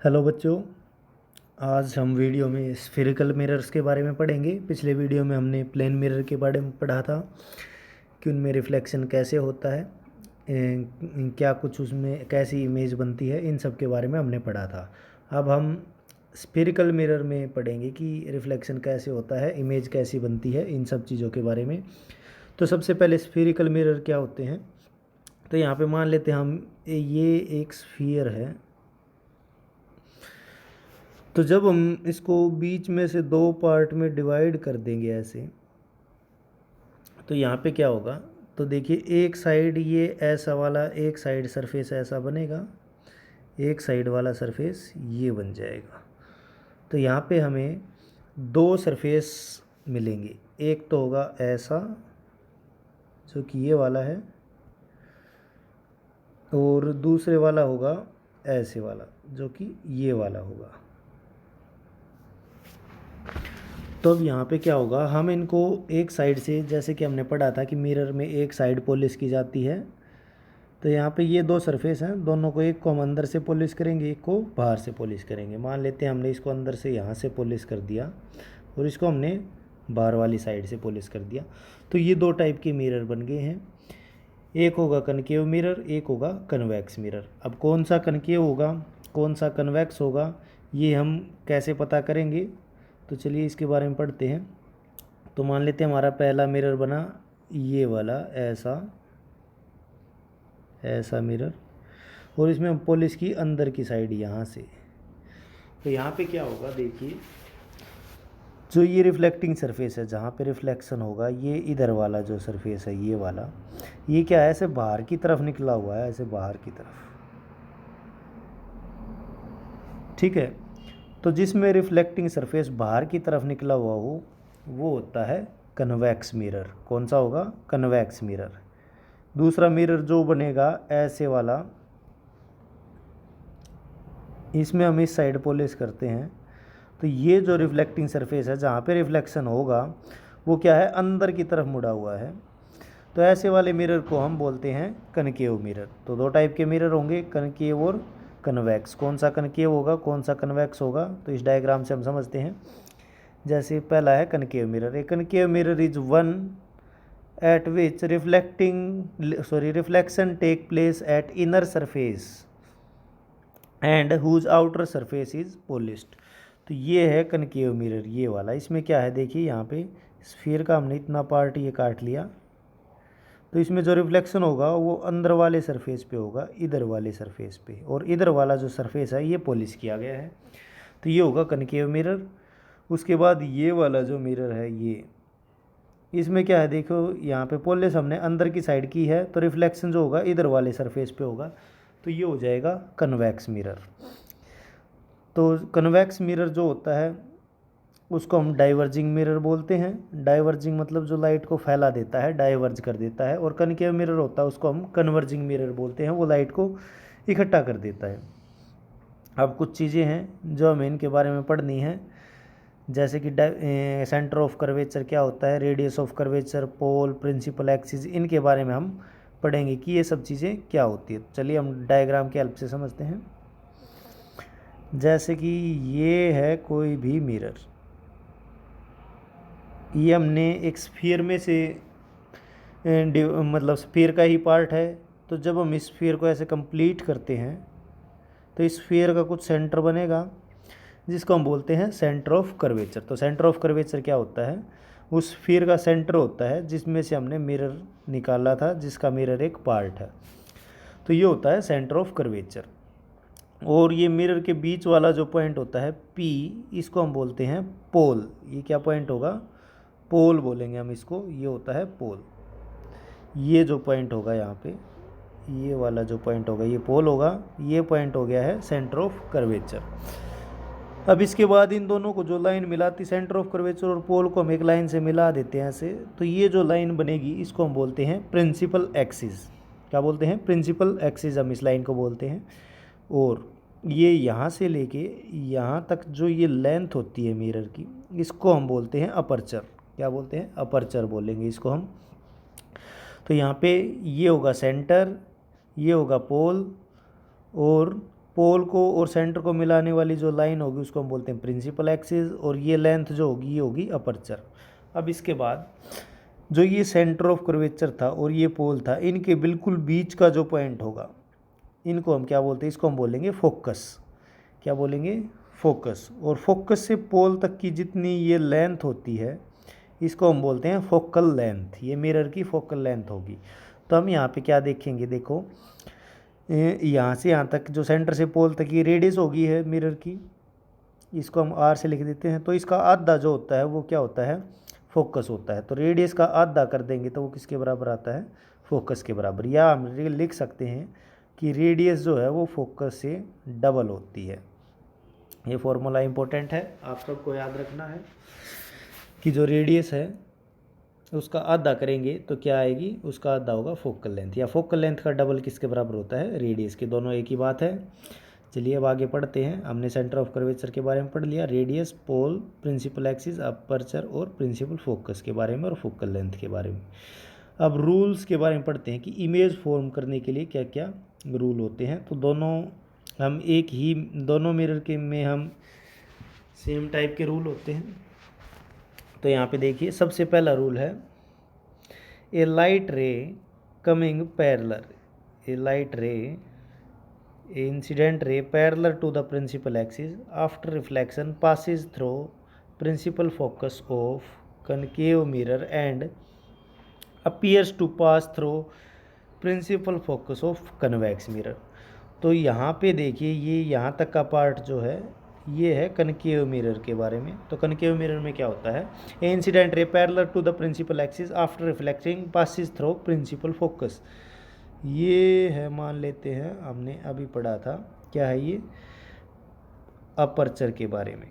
Hello बच्चों, आज हम वीडियो में स्फेरिकल मिरर्स के बारे में पढ़ेंगे। पिछले वीडियो में हमने प्लेन मिरर के बारे में पढ़ा था कि उनमें रिफ्लेक्शन कैसे होता है, क्या कुछ उसमें कैसी इमेज बनती है, इन सब के बारे में हमने पढ़ा था। अब हम स्फेरिकल मिरर में पढ़ेंगे कि रिफ्लेक्शन कैसे होता है, इमेज कैसी बनती है, इन सब चीज़ों के बारे में। तो सबसे पहले स्फेरिकल मिरर क्या होते हैं। तो यहाँ पे मान लेते हैं हम ये एक स्फीयर है। तो जब हम इसको बीच में से दो पार्ट में डिवाइड कर देंगे ऐसे, तो यहाँ पे क्या होगा, तो देखिए एक साइड ये ऐसा वाला, एक साइड सरफेस ऐसा बनेगा, एक साइड वाला सरफेस ये बन जाएगा। तो यहाँ पे हमें दो सरफेस मिलेंगे, एक तो होगा ऐसा जो कि ये वाला है, और दूसरे वाला होगा ऐसे वाला जो कि ये वाला होगा। तो अब यहाँ पे क्या होगा, हम इनको एक साइड से, जैसे कि हमने पढ़ा था कि मिरर में एक साइड पॉलिश की जाती है, तो यहाँ पे ये दो सरफेस हैं, दोनों को, एक को हम अंदर से पॉलिश करेंगे, एक को बाहर से पॉलिश करेंगे। मान लेते हैं हमने इसको अंदर से यहाँ से पॉलिश कर दिया और इसको हमने बाहर वाली साइड से पॉलिश कर दिया। तो ये दो टाइप के मिरर बन गए हैं, एक होगा कनकेव मिरर, एक होगा कन्वेक्स मिरर। अब कौन सा कनकेव होगा, कौन सा कन्वेक्स होगा, ये हम कैसे पता करेंगे, तो चलिए इसके बारे में पढ़ते हैं। तो मान लेते हैं हमारा पहला मिरर बना ये वाला, ऐसा ऐसा मिरर, और इसमें हम पॉलिश की अंदर की साइड यहाँ से। तो यहाँ पे क्या होगा, देखिए जो ये रिफ्लेक्टिंग सरफेस है, जहाँ पे रिफ्लेक्शन होगा, ये इधर वाला जो सरफेस है ये वाला, ये क्या है, ऐसे बाहर की तरफ निकला हुआ है, ऐसे बाहर की तरफ, ठीक है। तो जिसमें रिफ्लेक्टिंग सरफेस बाहर की तरफ निकला हुआ हो वो होता है कन्वेक्स मिरर। कौन सा होगा, कन्वेक्स मिरर। दूसरा मिरर जो बनेगा ऐसे वाला, इसमें हम इस साइड पॉलिश करते हैं, तो ये जो रिफ्लेक्टिंग सरफेस है जहाँ पे रिफ्लेक्शन होगा वो क्या है, अंदर की तरफ मुड़ा हुआ है। तो ऐसे वाले मिरर को हम बोलते हैं कनकेव मिरर। तो दो टाइप के मिरर होंगे, कनकेव और कन्वेक्स। कौन सा कनकेव होगा, कौन सा कन्वेक्स होगा, तो इस डायग्राम से हम समझते हैं। जैसे पहला है concave mirror. A concave mirror is one at which reflection take place at inner surface and whose outer surface is polished. तो ये है कनकेव मिरर, ये वाला। इसमें क्या है, देखिए यहाँ पे स्फीयर का हमने इतना पार्ट ये काट लिया, तो इसमें जो रिफ्लेक्शन होगा वो अंदर वाले सरफेस पे होगा, इधर वाले सरफेस पे, और इधर वाला जो सरफेस है ये पॉलिश किया गया है। तो ये होगा कनकेव मिरर। उसके बाद ये वाला जो मिरर है ये, इसमें क्या है, देखो यहाँ पे पॉलिश हमने अंदर की साइड की है, तो रिफ्लेक्शन जो होगा इधर वाले सरफेस पे होगा, तो ये हो जाएगा कन्वेक्स मिरर। तो कन्वेक्स मिरर जो होता है उसको हम डाइवर्जिंग मिरर बोलते हैं। डाइवर्जिंग मतलब जो लाइट को फैला देता है, डाइवर्ज कर देता है। और कनकेव मिरर होता है उसको हम कन्वर्जिंग मिरर बोलते हैं, वो लाइट को इकट्ठा कर देता है। अब कुछ चीज़ें हैं जो हमें इनके बारे में पढ़नी है, जैसे कि सेंटर ऑफ कर्वेचर क्या होता है, radius of curvature, pole, principal axis, इनके बारे में हम पढ़ेंगे कि ये सब चीज़ें क्या होती है। चलिए हम डायग्राम की हेल्प से समझते हैं। जैसे कि ये है कोई भी मिरर, ये हमने एक स्फीयर में से मतलब स्फीयर का ही पार्ट है। तो जब हम इस स्फीयर को ऐसे कंप्लीट करते हैं तो इस स्फीयर का कुछ सेंटर बनेगा जिसको हम बोलते हैं सेंटर ऑफ कर्वेचर। तो सेंटर ऑफ कर्वेचर क्या होता है, उस स्फीयर का सेंटर होता है जिसमें से हमने मिरर निकाला था, जिसका मिरर एक पार्ट है। तो ये होता है सेंटर ऑफ कर्वेचर। और ये मिरर के बीच वाला जो पॉइंट होता है P, इसको हम बोलते हैं पोल। ये क्या पॉइंट होगा, पोल बोलेंगे हम इसको, ये होता है पोल। ये जो पॉइंट होगा यहाँ पे, ये वाला जो पॉइंट होगा ये पोल होगा, ये पॉइंट हो गया है सेंटर ऑफ कर्वेचर। अब इसके बाद इन दोनों को जो लाइन मिलाती, सेंटर ऑफ कर्वेचर और पोल को हम एक लाइन से मिला देते हैं ऐसे, तो ये जो लाइन बनेगी इसको हम बोलते हैं प्रिंसिपल एक्सिस। क्या बोलते हैं, प्रिंसिपल एक्सिस हम इस लाइन को बोलते हैं। और ये यहाँ से लेके यहाँ तक जो ये लेंथ होती है मिरर की, इसको हम बोलते हैं अपर्चर। क्या बोलते हैं, अपर्चर बोलेंगे इसको हम। तो यहाँ पे ये होगा सेंटर, ये होगा पोल, और पोल को और सेंटर को मिलाने वाली जो लाइन होगी उसको हम बोलते हैं प्रिंसिपल एक्सिस, और ये लेंथ जो होगी ये होगी अपर्चर। अब इसके बाद जो ये सेंटर ऑफ कर्वेचर था और ये पोल था, इनके बिल्कुल बीच का जो पॉइंट होगा इनको हम क्या बोलते हैं, इसको हम बोलेंगे फोकस। क्या बोलेंगे? फोकस। और फोकस से पोल तक की जितनी ये लेंथ होती है इसको हम बोलते हैं फोकल लेंथ। ये मिरर की फोकल लेंथ होगी। तो हम यहाँ पे क्या देखेंगे, देखो यहाँ से यहाँ तक जो सेंटर से पोल तक की रेडियस होगी है मिरर की, इसको हम आर से लिख देते हैं। तो इसका आधा जो होता है वो क्या होता है, फोकस होता है। तो रेडियस का आधा कर देंगे तो वो किसके बराबर आता है, फोकस के बराबर। या हम लिख सकते हैं कि रेडियस जो है वो फोकस से डबल होती है। ये फॉर्मूला इंपॉर्टेंट है, आप सबको याद रखना है कि जो रेडियस है उसका आधा करेंगे तो क्या आएगी, उसका आधा होगा फोकल लेंथ, या फोकल लेंथ का डबल किसके बराबर होता है, रेडियस के। दोनों एक ही बात है। चलिए अब आगे पढ़ते हैं। हमने सेंटर ऑफ कर्वेचर के बारे में पढ़ लिया, रेडियस, पोल, प्रिंसिपल एक्सिस, अपर्चर और प्रिंसिपल फोकस के बारे में और फोकल लेंथ के बारे में। अब रूल्स के बारे में पढ़ते हैं कि इमेज फॉर्म करने के लिए क्या क्या रूल होते हैं। तो दोनों मिरर के में हम सेम टाइप के रूल होते हैं। तो यहाँ पे देखिए सबसे पहला रूल है a light ray coming parallel, a light ray incident ray parallel to the principal axis after reflection passes through principal focus of concave mirror and appears to pass through principal focus of convex mirror। तो यहाँ पे देखिए ये यहाँ तक का part जो है ये है कनकेव मिरर के बारे में। तो कनकेव मिरर में क्या होता है, a incident ray parallel to the principal axis after reflecting passes through principal focus. ये है, मान लेते हैं हमने अभी पढ़ा था, क्या है ये, अपर्चर के बारे में।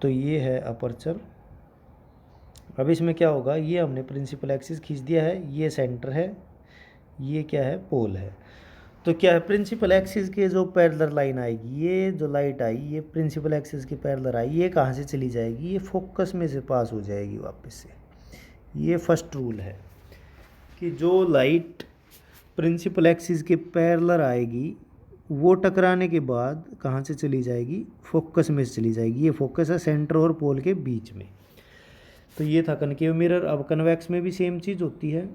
तो ये है अपर्चर। अब इसमें क्या होगा, ये हमने प्रिंसिपल एक्सिस खींच दिया है, ये सेंटर है, ये क्या है, पोल है। तो क्या है, प्रिंसिपल एक्सिस के जो पैरेलल लाइन आएगी, ये जो लाइट आई ये प्रिंसिपल एक्सिस के पैरेलल आई, ये कहाँ से चली जाएगी, ये फोकस में से पास हो जाएगी वापस से। ये फर्स्ट रूल है कि जो लाइट प्रिंसिपल एक्सिस के पैरेलल आएगी वो टकराने के बाद कहाँ से चली जाएगी, फोकस में से चली जाएगी। ये फोकस है सेंटर और पोल के बीच में। तो ये था कनकेव मिरर। अब कन्वेक्स में भी सेम चीज़ होती है।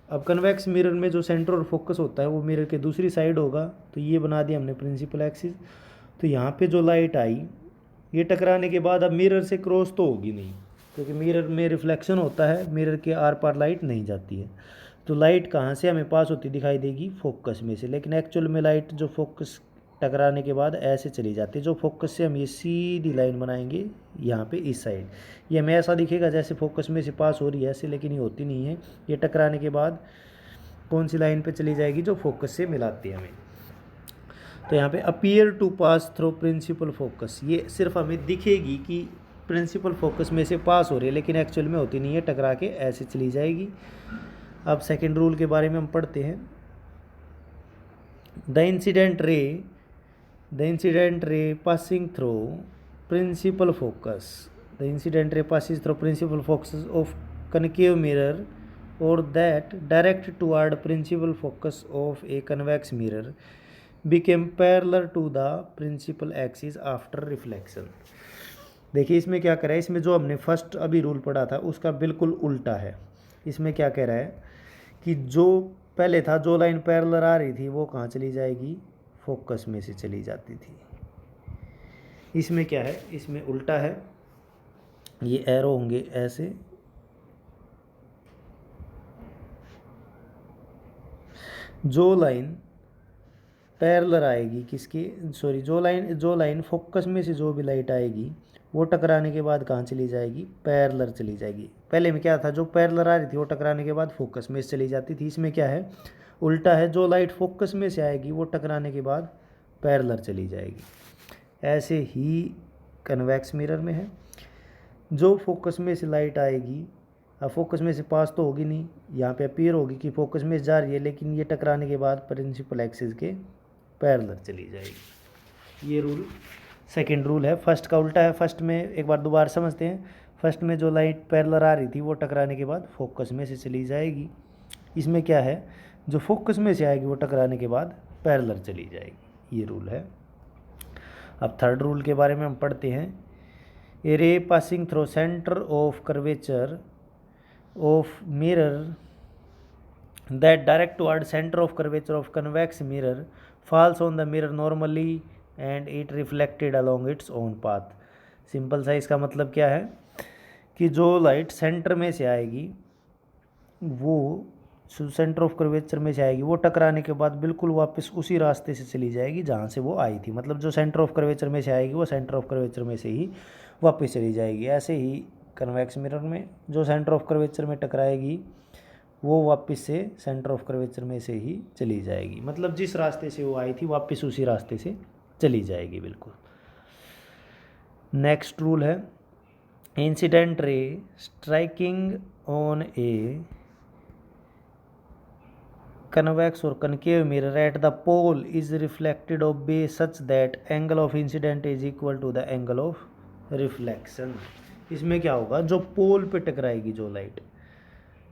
अब कन्वेक्स मिरर में जो सेंटर और फोकस होता है वो मिरर के दूसरी साइड होगा। तो ये बना दिया हमने प्रिंसिपल एक्सिस। तो यहाँ पे जो लाइट आई ये टकराने के बाद अब मिरर से क्रॉस तो होगी नहीं, क्योंकि मिरर में रिफ्लेक्शन होता है, मिरर के आर पार लाइट नहीं जाती है। तो लाइट कहाँ से हमें पास होती दिखाई देगी, फोकस में से। लेकिन एक्चुअल में लाइट जो फोकस टकराने के बाद ऐसे चली जाती है। जो फोकस से हम ये सीधी लाइन बनाएंगे यहाँ पे इस साइड, ये हमें ऐसा दिखेगा जैसे फोकस में से पास हो रही है ऐसे, लेकिन ये होती नहीं है। ये टकराने के बाद कौन सी लाइन पे चली जाएगी, जो फोकस से मिलाती है हमें। तो यहाँ पे appear to pass through principal focus, ये सिर्फ हमें दिखेगी कि प्रिंसिपल फोकस में से पास हो रही है, लेकिन एक्चुअल में होती नहीं है, टकरा के ऐसे चली जाएगी। अब सेकेंड रूल के बारे में हम पढ़ते हैं। The incident ray passing through principal focus, the incident ray passes through principal focus of concave mirror or that direct toward principal focus of a convex mirror became parallel to the principal axis after reflection। देखिए इसमें क्या कह रहा है, इसमें जो हमने first अभी रूल पढ़ा था उसका बिल्कुल उल्टा है। इसमें क्या कह रहा है कि जो पहले था, जो लाइन पैरेलल आ रही थी वो कहाँ चली जाएगी, फोकस में से चली जाती थी। इसमें क्या है, इसमें उल्टा है। ये एरो होंगे ऐसे, जो लाइन पैरेलल आएगी किसकी, सॉरी, जो लाइन फोकस में से जो भी लाइट आएगी वो टकराने के बाद कहाँ चली जाएगी, पैरेलल चली जाएगी। पहले में क्या था, जो पैरेलल आ रही थी वो टकराने के बाद फोकस में से चली जाती थी। इसमें क्या है, उल्टा है, जो लाइट फोकस में से आएगी वो टकराने के बाद पैरेलल चली जाएगी। ऐसे ही कन्वेक्स मिरर में है, जो फोकस में से लाइट आएगी, अब फोकस में से पास तो होगी नहीं, यहाँ पे अपीयर होगी कि फोकस में जा रही है, लेकिन ये टकराने के बाद प्रिंसिपल एक्सिस के पैरेलल चली जाएगी। ये रूल सेकंड रूल है। फर्स्ट का उल्टा है। फर्स्ट में एक बार दोबारा समझते हैं। फर्स्ट में जो लाइट पैरेलल आ रही थी वो टकराने के बाद फोकस में से चली जाएगी। इसमें क्या है, जो फोकस में से आएगी वो टकराने के बाद पैरेलल चली जाएगी, ये रूल है। अब थर्ड रूल के बारे में हम पढ़ते हैं। A ray passing through centre of curvature of mirror that direct toward center of curvature of convex mirror falls on the mirror normally and it reflected along its own path। Simple सा इसका मतलब क्या है कि जो light centre में से आएगी वो सेंटर ऑफ कर्वेचर में से आएगी, वो टकराने के बाद बिल्कुल वापस उसी रास्ते से चली जाएगी जहाँ से वो आई थी। मतलब जो सेंटर ऑफ कर्वेचर में से आएगी वो सेंटर ऑफ कर्वेचर में से ही वापस चली जाएगी। ऐसे ही कन्वेक्स मिरर में जो सेंटर ऑफ कर्वेचर में टकराएगी वो वापस से सेंटर ऑफ कर्वेचर में से ही चली जाएगी। मतलब जिस रास्ते से वो आई थी वापस उसी रास्ते से चली जाएगी बिल्कुल। नेक्स्ट रूल है, incident ray striking on A convex or concave mirror at the pole is reflected of base such that angle of incident is equal to the angle of reflection। इसमें क्या होगा, जो पोल पे टकराएगी जो लाइट,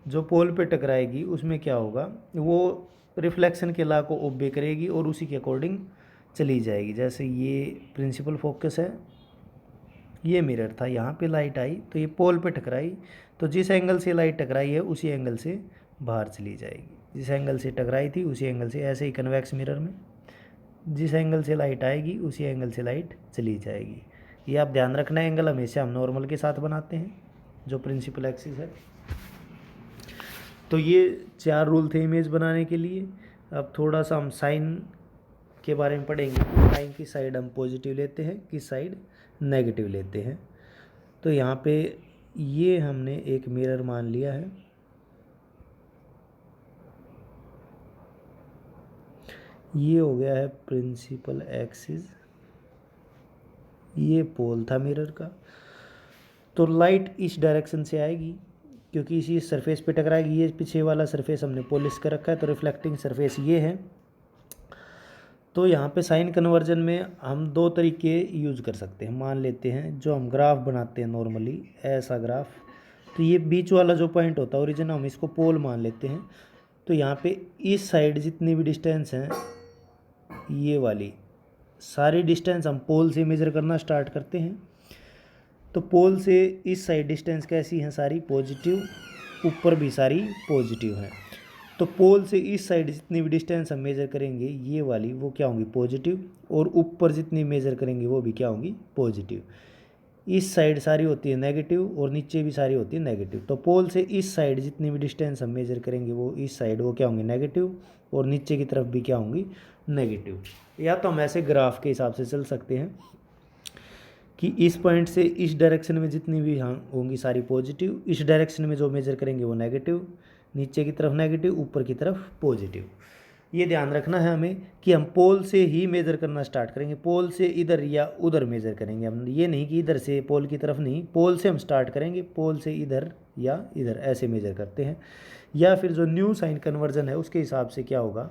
जो पोल पे टकराएगी उसमें क्या होगा, वो रिफ्लेक्शन के लॉ को ओबे करेगी और उसी के अकॉर्डिंग चली जाएगी। जैसे ये प्रिंसिपल फोकस है, ये मिरर था, यहाँ पे लाइट आई तो ये पोल पे टकराई, तो जिस एंगल से लाइट टकराई है उसी एंगल से बाहर चली जाएगी। जिस एंगल से टकराई थी उसी एंगल से, ऐसे ही कन्वेक्स मिरर में जिस एंगल से लाइट आएगी उसी एंगल से लाइट चली जाएगी। ये आप ध्यान रखना, एंगल हमेशा हम नॉर्मल के साथ बनाते हैं जो प्रिंसिपल एक्सिस है। तो ये 4 रूल थे इमेज बनाने के लिए। अब थोड़ा सा हम साइन के बारे में पढ़ेंगे। साइन की साइड हम पॉजिटिव लेते हैं, किस साइड नेगेटिव लेते हैं। तो यहाँ पे ये हमने एक मिरर मान लिया है, ये हो गया है प्रिंसिपल एक्सिस, ये पोल था मिरर का। तो लाइट इस डायरेक्शन से आएगी क्योंकि इसी सरफेस पे टकराएगी। ये पीछे वाला सरफेस हमने पॉलिश कर रखा है तो रिफ्लेक्टिंग सरफेस ये है। तो यहाँ पे साइन कन्वर्जन में हम 2 तरीके यूज कर सकते हैं। मान लेते हैं जो हम ग्राफ बनाते हैं नॉर्मली, ऐसा ग्राफ, तो ये बीच वाला जो पॉइंट होता है ओरिजिन, हम इसको पोल मान लेते हैं। तो यहाँ पे इस साइड जितनी भी डिस्टेंस हैं, ये वाली सारी डिस्टेंस हम पोल से मेज़र करना स्टार्ट करते हैं। तो पोल से इस साइड डिस्टेंस कैसी हैं, सारी पॉजिटिव, ऊपर भी सारी पॉजिटिव हैं। तो पोल से इस साइड जितनी भी डिस्टेंस हम मेज़र करेंगे ये वाली, वो क्या होंगी, पॉजिटिव, और ऊपर जितनी मेज़र करेंगे वो भी क्या होंगी, पॉजिटिव। इस साइड सारी होती है नेगेटिव और नीचे भी सारी होती है नेगेटिव। तो पोल से इस साइड जितनी भी डिस्टेंस हम मेज़र करेंगे वो इस साइड वो क्या होंगी, नेगेटिव, और नीचे की तरफ भी क्या होंगी, नेगेटिव। या तो हम ऐसे ग्राफ के हिसाब से चल सकते हैं कि इस पॉइंट से इस डायरेक्शन में जितनी भी होंगी सारी पॉजिटिव, इस डायरेक्शन में जो मेज़र करेंगे वो नेगेटिव, नीचे की तरफ नेगेटिव, ऊपर की तरफ पॉजिटिव। ये ध्यान रखना है हमें कि हम पोल से ही मेज़र करना स्टार्ट करेंगे, पोल से इधर या उधर मेज़र करेंगे हम। ये नहीं कि इधर से पोल की तरफ नहीं, पोल से हम स्टार्ट करेंगे, पोल से इधर या इधर ऐसे मेज़र करते हैं। या फिर जो न्यू साइन कन्वर्जन है उसके हिसाब से क्या होगा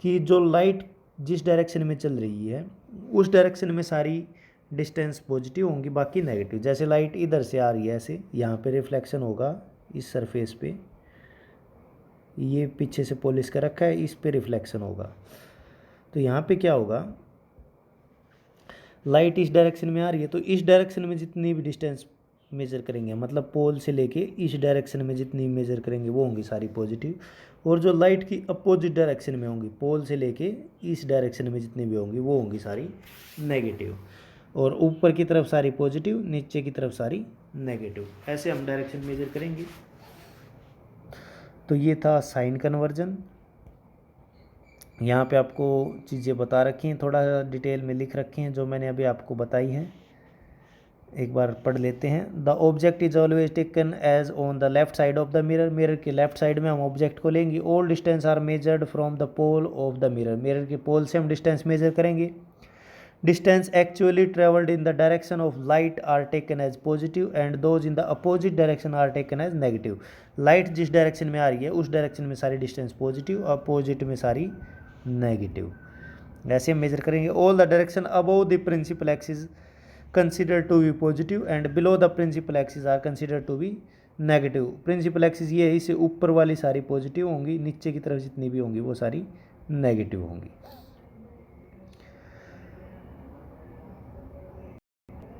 कि जो लाइट जिस डायरेक्शन में चल रही है उस डायरेक्शन में सारी डिस्टेंस पॉजिटिव होंगी, बाकी नेगेटिव। जैसे लाइट इधर से आ रही है ऐसे, यहाँ पे रिफ्लेक्शन होगा इस सरफेस पे, ये पीछे से पॉलिश कर रखा है, इस पे रिफ्लेक्शन होगा। तो यहाँ पे क्या होगा, लाइट इस डायरेक्शन में आ रही है तो इस डायरेक्शन में जितनी भी डिस्टेंस मेज़र करेंगे, मतलब पोल से लेके इस डायरेक्शन में जितनी मेज़र करेंगे वो होंगी सारी पॉजिटिव, और जो लाइट की अपोजिट डायरेक्शन में होंगी, पोल से लेके इस डायरेक्शन में जितनी भी होंगी वो होंगी सारी नेगेटिव, और ऊपर की तरफ सारी पॉजिटिव, नीचे की तरफ सारी नेगेटिव। ऐसे हम डायरेक्शन मेज़र करेंगे। तो ये था साइन कन्वर्जन। यहाँ पे आपको चीज़ें बता रखी हैं, थोड़ा डिटेल में लिख रखी हैं जो मैंने अभी आपको बताई हैं। एक बार पढ़ लेते हैं। The object is always taken as on the left side of the mirror. Mirror के लेफ्ट साइड में हम ऑब्जेक्ट को लेंगे। All distance are measured from the pole of the mirror. Mirror के पोल से हम डिस्टेंस मेजर करेंगे। Distance actually travelled in the direction of light are taken as positive and those in the opposite direction are taken as negative. Light जिस direction में आ रही है उस direction में सारी डिस्टेंस पॉजिटिव, अपोजिट में सारी नेगेटिव। ऐसे हम मेजर करेंगे। All the direction above the principal axis considered to be positive and below the principal axis are considered to be negative। Principal axis ये है, इससे ऊपर वाली सारी पॉजिटिव होंगी, नीचे की तरफ जितनी भी होंगी वो सारी नेगेटिव होंगी।